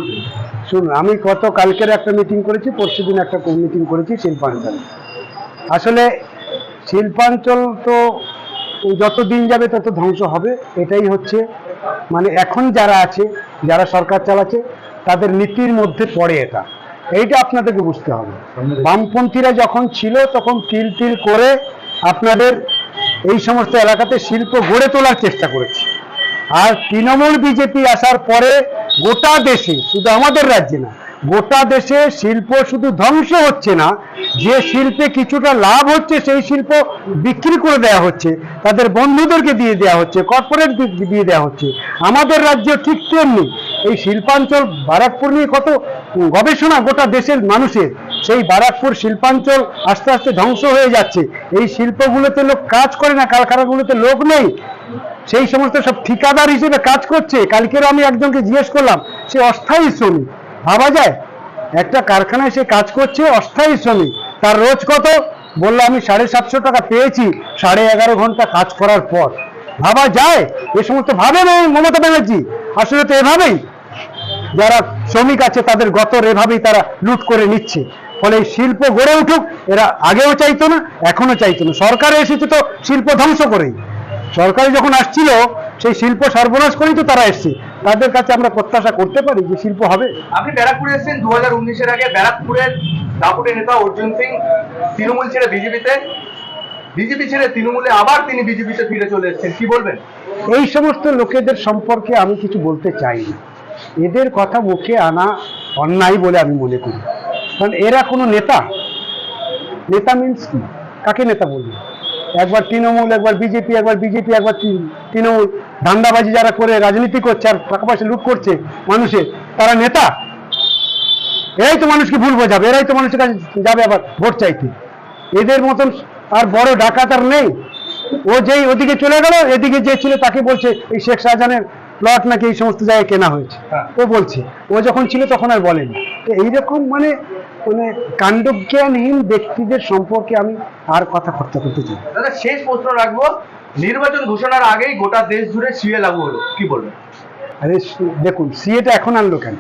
বলবেন? শুনুন, আমি কালকের একটা মিটিং করেছি, পরশুদিন একটা মিটিং করেছি শিল্পাঞ্চল। আসলে শিল্পাঞ্চল তো যত দিন যাবে তত ধ্বংস হবে, এটাই হচ্ছে মানে এখন যারা আছে, যারা সরকার চালাচ্ছে তাদের নীতির মধ্যে পড়ে এইটা আপনাদেরকে বুঝতে হবে। বামপন্থীরা যখন ছিল তখন তিল তিল করে আপনাদের এই সমস্ত এলাকাতে শিল্প গড়ে তোলার চেষ্টা করেছে। আর তৃণমূল বিজেপি আসার পরে গোটা দেশে, শুধু আমাদের রাজ্যে না, গোটা দেশে শিল্প শুধু ধ্বংস হচ্ছে না, যে শিল্পে কিছুটা লাভ হচ্ছে সেই শিল্প বিক্রি করে দেওয়া হচ্ছে, তাদের বন্ধুদেরকে দিয়ে দেওয়া হচ্ছে, কর্পোরেট দিয়ে দেওয়া হচ্ছে। আমাদের রাজ্য ঠিক তেমনি এই শিল্পাঞ্চল বারাকপুর নিয়ে কত গবেষণা গোটা দেশের মানুষের, সেই বারাকপুর শিল্পাঞ্চল আস্তে আস্তে ধ্বংস হয়ে যাচ্ছে। এই শিল্পগুলোতে লোক কাজ করে না, কারখানাগুলোতে লোক নেই, সেই সমস্ত সব ঠিকাদার হিসেবে কাজ করছে। কালকের আমি একজনকে জিজ্ঞেস করলাম, সে অস্থায়ী শ্রমিক। ভাবা যায়, একটা কারখানায় সে কাজ করছে, অস্থায়ী শ্রমিক, তার রোজ কত? বললো আমি 750 টাকা পেয়েছি 11.5 ঘন্টা কাজ করার পর। ভাবা যায়? এ সমস্ত ভাবে না মমতা ব্যানার্জি? আসলে তো এভাবেই যারা শ্রমিক আছে তাদের গতর এভাবেই তারা লুট করে নিচ্ছে। ফলে শিল্প গড়ে উঠুক এরা আগেও চাইতো না, এখনো চাইতো না। সরকারে এসেছে তো শিল্প ধ্বংস করেই। সরকারে যখন আসছিল সেই শিল্প সর্বনাশ করেই তো তারা এসছে। তাদের কাছে আমরা প্রত্যাশা করতে পারি যে শিল্প হবে। আপনি ব্যারাকপুরে এসেছেন 2019-এর আগে। ব্যারাকপুরের দাপুটে নেতা অর্জুন সিং তৃণমূল ছেড়ে বিজেপিতে, বিজেপি ছেড়ে তৃণমূলে আবার তিনি বিজেপিতে ফিরে চলে এসেছেন, কি বলবেন? এই সমস্ত লোকেদের সম্পর্কে আমি কিছু বলতে চাই না। এদের কথা মুখে আনা অন্যায় বলে আমি মনে করি। কারণ এরা কোনো নেতা মিনস কি? কাকে নেতা বলবে? একবার তৃণমূল, একবার বিজেপি, একবার তৃণমূল। ধান্দাবাজি যারা করে রাজনীতি করছে আর টাকা পয়সা লুট করছে মানুষের, তারা নেতা? এরাই তো মানুষকে ভুল বোঝাবে, এরাই তো মানুষের কাছে যাবে আবার ভোট চাইতে। এদের মতন আর বড় ডাকাত আর নেই। ও যেই ওদিকে চলে গেল, এদিকে যে ছিল তাকে বলছে এই শেখ শাহজাহানের প্লট নাকি এই সমস্ত জায়গায় কেনা হয়েছে। ও বলছে, ও যখন ছিল তখন আর বলেনি। তো এইরকম মানে কাণ্ডজ্ঞানহীন ব্যক্তিদের সম্পর্কে আমি আর কথা খরচা করতে চাই। দাদা, শেষ প্রশ্ন রাখবো, নির্বাচন ঘোষণার আগেই গোটা দেশ জুড়ে সিএ লাগু হলো, কি বলবেন? আরে দেখুন, সিএটা এখন আনলো কেন?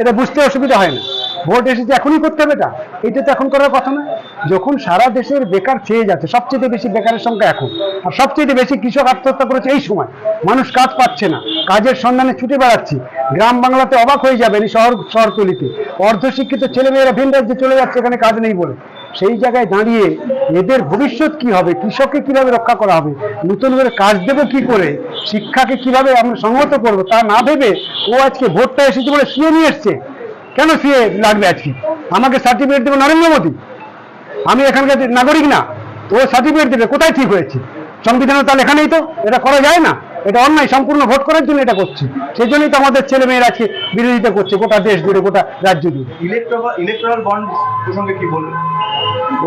এটা বুঝতে অসুবিধা হয় না। ভোট এসেছে এখনই করতে হবে, এটা তো এখন করার কথা না। যখন সারা দেশের বেকার চেয়ে যাচ্ছে, সবচেয়ে বেশি বেকারের সংখ্যা এখন, আর সবচেয়ে বেশি কৃষক আত্মহত্যা করেছে এই সময়। মানুষ কাজ পাচ্ছে না, কাজের সন্ধানে ছুটে বেড়াচ্ছে। গ্রাম বাংলাতে অবাক হয়ে যাবেন, শহরতলিতে অর্ধশিক্ষিত ছেলেমেয়েরা ভিন রাজ্যে চলে যাচ্ছে এখানে কাজ নেই বলে। সেই জায়গায় দাঁড়িয়ে এদের ভবিষ্যৎ কি হবে? কৃষককে কিভাবে রক্ষা করা হবে? নতুন করে কাজ দেবো কি করে? শিক্ষাকে কিভাবে আমরা সংহত করবো তা না ভেবে ও আজকে ভোটটা এসেছে বলে সিএ নিয়ে এসছে। কেন সিএ লাগবে আজকে? আমাকে সার্টিফিকেট দেবে নরেন্দ্র মোদী? আমি এখানকার নাগরিক না, ও সার্টিফিকেট দেবে? কোথায় ঠিক হয়েছে? সংবিধানে তা লেখা নেই তো। এটা করা যায় না, এটা অন্যায়। সম্পূর্ণ ভোট করার জন্য এটা করছে, সেই জন্যই তো আমাদের ছেলে মেয়েরা আজকে বিরোধিতা করছে গোটা দেশ জুড়ে, গোটা রাজ্য জুড়ে। ইলেকট্রাল বন্ড প্রসঙ্গে কি বলবেন?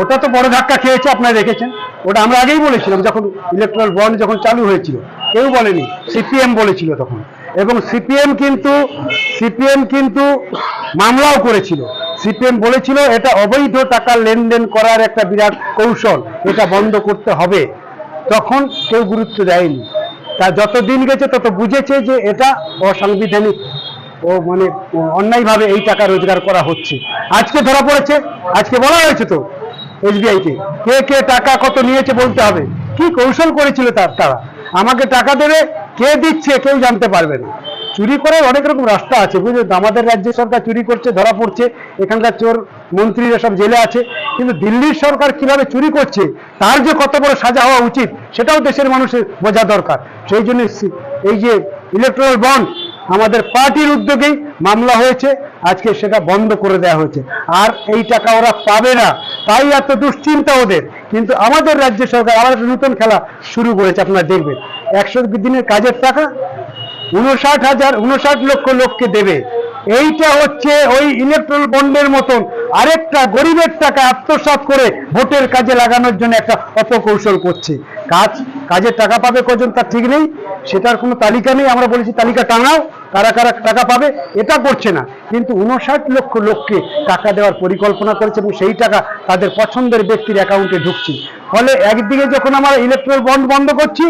ওটা তো বড় ধাক্কা খেয়েছে, আপনারা দেখেছেন। ওটা আমরা আগেই বলেছিলাম, যখন ইলেকট্রাল বন্ড যখন চালু হয়েছিল কেউ বলেনি, সিপিএম বলেছিল তখন। এবং সিপিএম কিন্তু মামলাও করেছিল। সিপিএম বলেছিল এটা অবৈধ টাকা লেনদেন করার একটা বিরাট কৌশল, এটা বন্ধ করতে হবে। তখন কেউ গুরুত্ব দেয়নি। তা যত দিন গেছে তত বুঝেছে যে এটা অসাংবিধানিক, অন্যায়ভাবে এই টাকা রোজগার করা হচ্ছে। আজকে ধরা পড়েছে, আজকে বলা হয়েছে তো এসবিআইকে কে টাকা কত নিয়েছে বলতে হবে। কি কৌশল করেছিল তারা? আমাকে টাকা দেবে, কে দিচ্ছে কেউ জানতে পারবে না। চুরি করার অনেক রকম রাস্তা আছে, বুঝলেন। আমাদের রাজ্য সরকার চুরি করছে, ধরা পড়ছে, এখানকার চোর মন্ত্রীরা সব জেলে আছে। কিন্তু দিল্লির সরকার কিভাবে চুরি করছে তার যে কত বড় সাজা হওয়া উচিত সেটাও দেশের মানুষের বোঝা দরকার। সেই জন্য এই যে ইলেকট্রাল বন্ড আমাদের পার্টির উদ্যোগেই মামলা হয়েছে, আজকে সেটা বন্ধ করে দেওয়া হয়েছে। আর এই টাকা ওরা পাবে না, তাই এত দুশ্চিন্তা ওদের। কিন্তু আমাদের রাজ্য সরকার আবার একটা নতুন খেলা শুরু করেছে, আপনারা দেখবেন। 100 দিনের কাজের টাকা 59 লক্ষ লোককে দেবে। এইটা হচ্ছে ওই ইলেকট্রাল বন্ডের মতন আরেকটা গরিবের টাকা আত্মসাৎ করে ভোটের কাজে লাগানোর জন্য একটা অপকৌশল করছে। কাজের টাকা পাবে কজন তার ঠিক নেই, সেটার কোনো তালিকা নেই। আমরা বলেছি তালিকা টাঙাও, কারা কারা টাকা পাবে। এটা করছে না, কিন্তু 59 লক্ষ লোককে টাকা দেওয়ার পরিকল্পনা করেছে এবং সেই টাকা তাদের পছন্দের ব্যক্তির অ্যাকাউন্টে ঢুকছে। ফলে একদিকে যখন আমরা ইলেকট্রাল বন্ড বন্ধ করছি,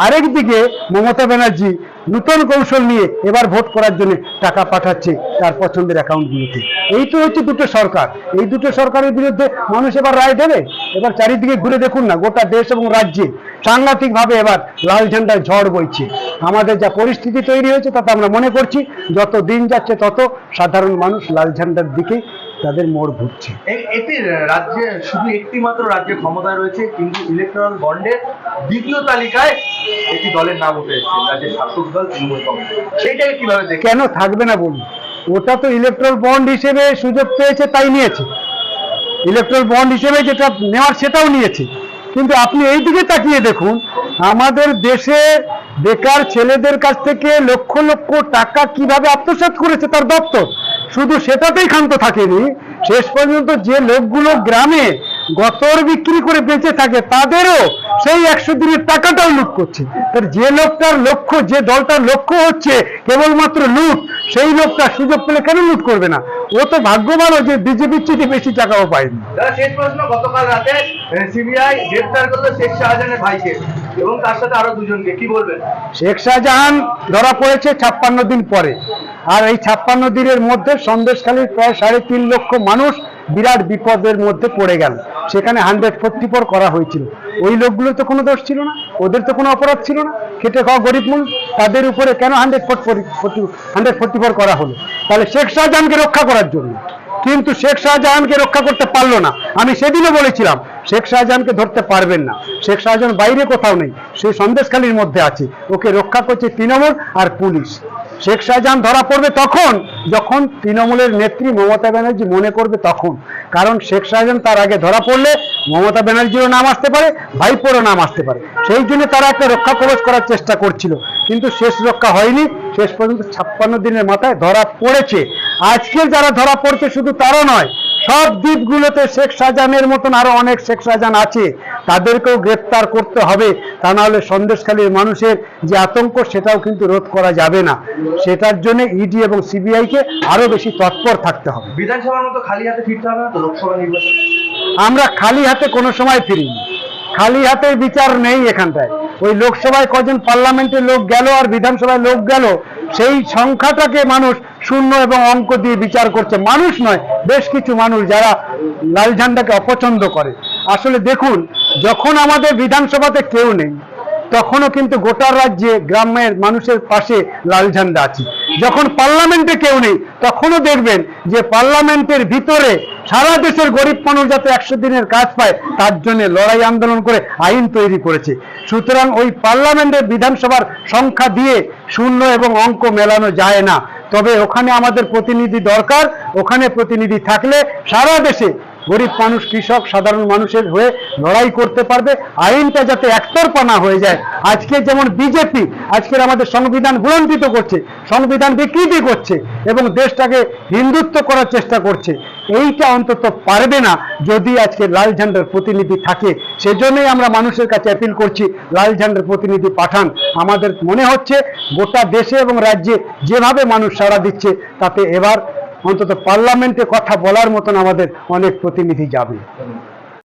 আরেকদিকে মমতা ব্যানার্জি নতুন কৌশল নিয়ে এবার ভোট করার জন্য টাকা পাঠাচ্ছে তার পছন্দের অ্যাকাউন্টগুলোতে। এই তো হচ্ছে দুটো সরকার। এই দুটো সরকারের বিরুদ্ধে মানুষ এবার রায় দেবে। এবার চারিদিকে ঘুরে দেখুন না, গোটা দেশ এবং রাজ্যে সাংঘাতিকভাবে এবার লাল ঝান্ডার ঝড় বইছে। আমাদের যা পরিস্থিতি তৈরি হয়েছে তাতে আমরা মনে করছি যত দিন যাচ্ছে তত সাধারণ মানুষ লাল ঝান্ডার দিকেই তাদের মোড় ঘুরছে। এটি রাজ্যে শুধু একটি মাত্র রাজ্যে ক্ষমতায় রয়েছে, কিন্তু ইলেকট্রাল বন্ডের দ্বিতীয় তালিকায় একটি দলের নাম উঠে এসেছে, রাজ্যের শাসক দল তৃণমূল কংগ্রেস। সেইটাকে কিভাবে দেখে? কেন থাকবে না বলুন? ওটা তো ইলেকট্রাল বন্ড হিসেবে সুযোগ পেয়েছে তাই নিয়েছে, ইলেকট্রাল বন্ড হিসেবে যেটা নেওয়ার সেটাও নিয়েছে। কিন্তু আপনি এই দিকে তাকিয়ে দেখুন, আমাদের দেশে বেকার ছেলেদের কাছ থেকে লক্ষ লক্ষ টাকা কিভাবে আত্মসাৎ করেছে তার দপ্তর। শুধু সেটাতেই ক্ষান্ত থাকেনি, শেষ পর্যন্ত যে লোকগুলো গ্রামে গতর বিক্রি করে বেঁচে থাকে তাদেরও সেই 100 দিনের টাকাটাও লুট করছে। তার যে লোকটার লক্ষ্য, যে দলটার লক্ষ্য হচ্ছে কেবলমাত্র লুট, সেই লোকটা সুযোগ পেলে কেন লুট করবে না? ও তো ভাগ্যবানও যে বিজেপির চেয়ে বেশি টাকাও পায়নি। শেষ প্রশ্ন, গতকাল রাতে সিবিআই গ্রেফতার করলো শেখ শাহজাহানের ভাইকে এবং তার সাথে আরো দুজনকে, কি বলবেন? শেখ শাহজাহান ধরা পড়েছে 56 দিন পরে, আর এই 56 দিনের মধ্যে সন্দেশখালীর প্রায় 3.5 লক্ষ মানুষ বিরাট বিপদের মধ্যে পড়ে গেল। সেখানে 144 করা হয়েছিল। ওই লোকগুলো তো কোনো দোষ ছিল না, ওদের তো কোনো অপরাধ ছিল না, খেটে খাওয়া গরিব মানুষ, তাদের উপরে কেন 144 করা হলো? তাহলে শেখ শাহজাহানকে রক্ষা করার জন্য। কিন্তু শেখ শাহজাহানকে রক্ষা করতে পারলো না। আমি সেদিনও বলেছিলাম শেখ শাহজাহানকে ধরতে পারবেন না, শেখ শাহজাহান বাইরে কোথাও নেই, সেই সন্দেশখালীর মধ্যে আছে। ওকে রক্ষা করছে তৃণমূল আর পুলিশ। শেখ শাহজাহান ধরা পড়বে তখন যখন তৃণমূলের নেত্রী মমতা ব্যানার্জি মনে করবে তখন। কারণ শেখ শাহজাহান তার আগে ধরা পড়লে মমতা ব্যানার্জিরও নাম আসতে পারে, ভাইপোরও নাম আসতে পারে। সেই জন্য তারা একটা রক্ষা কবচ করার চেষ্টা করছিল, কিন্তু শেষ রক্ষা হয়নি। শেষ পর্যন্ত 56 দিনের মাথায় ধরা পড়েছে। আজকে যারা ধরা পড়ছে শুধু তারও নয়, সব দ্বীপগুলোতে শেখ শাহজাহানের মতন আরো অনেক শেখ শাহজাহান আছে, তাদেরকেও গ্রেফতার করতে হবে। তা না হলে সন্দেশখালীর মানুষের যে আতঙ্ক সেটাও কিন্তু রোধ করা যাবে না। সেটার জন্য ইডি এবং সিবিআই কে আরো বেশি তৎপর থাকতে হবে। বিধানসভার মতো খালি হাতে ফিরতে হবে না তো লোকসভা নির্বাচন? আমরা খালি হাতে কোনো সময় ফিরিনি, খালি হাতে বিচার নেই এখানটায়। ওই লোকসভায় কজন পার্লামেন্টের লোক গেল আর বিধানসভায় লোক গেল, সেই সংখ্যাটাকে মানুষ শূন্য এবং অঙ্ক দিয়ে বিচার করছে। মানুষ নয়, বেশ কিছু মানুষ যারা লাল ঝান্ডাকে অপছন্দ করে। আসলে দেখুন, যখন আমাদের বিধানসভাতে কেউ নেই তখনও কিন্তু গোটা রাজ্যে গ্রামের মানুষের পাশে লাল ঝান্ডা আছে। যখন পার্লামেন্টে কেউ নেই তখনও দেখবেন যে পার্লামেন্টের ভিতরে সারা দেশের গরিব মানুষ যাতে 100 দিনের কাজ পায় তার জন্য লড়াই আন্দোলন করে আইন তৈরি করেছে। সুতরাং ওই পার্লামেন্টের বিধানসভার সংখ্যা দিয়ে শূন্য এবং অঙ্ক মেলানো যায় না। তবে ওখানে আমাদের প্রতিনিধি দরকার। ওখানে প্রতিনিধি থাকলে সারা দেশে গরিব মানুষ, কৃষক, সাধারণ মানুষের হয়ে লড়াই করতে পারবে। আইনটা যাতে একতরফা না হয়ে যায়। আজকে যেমন বিজেপি আজকের আমাদের সংবিধান ভুলণ্ঠিত করছে, সংবিধান বিকৃতি করছে এবং দেশটাকে হিন্দুত্ব করার চেষ্টা করছে, এইটা অন্তত পারবে না যদি আজকে লাল ঝান্ডার প্রতিনিধি থাকে। সেজন্যই আমরা মানুষের কাছে অ্যাপিল করছি, লাল ঝান্ডার প্রতিনিধি পাঠান। আমাদের মনে হচ্ছে গোটা দেশে এবং রাজ্যে যেভাবে মানুষ সাড়া দিচ্ছে তাতে এবার অন্তত পার্লামেন্টে কথা বলার মতন আমাদের অনেক প্রতিনিধি যাবে।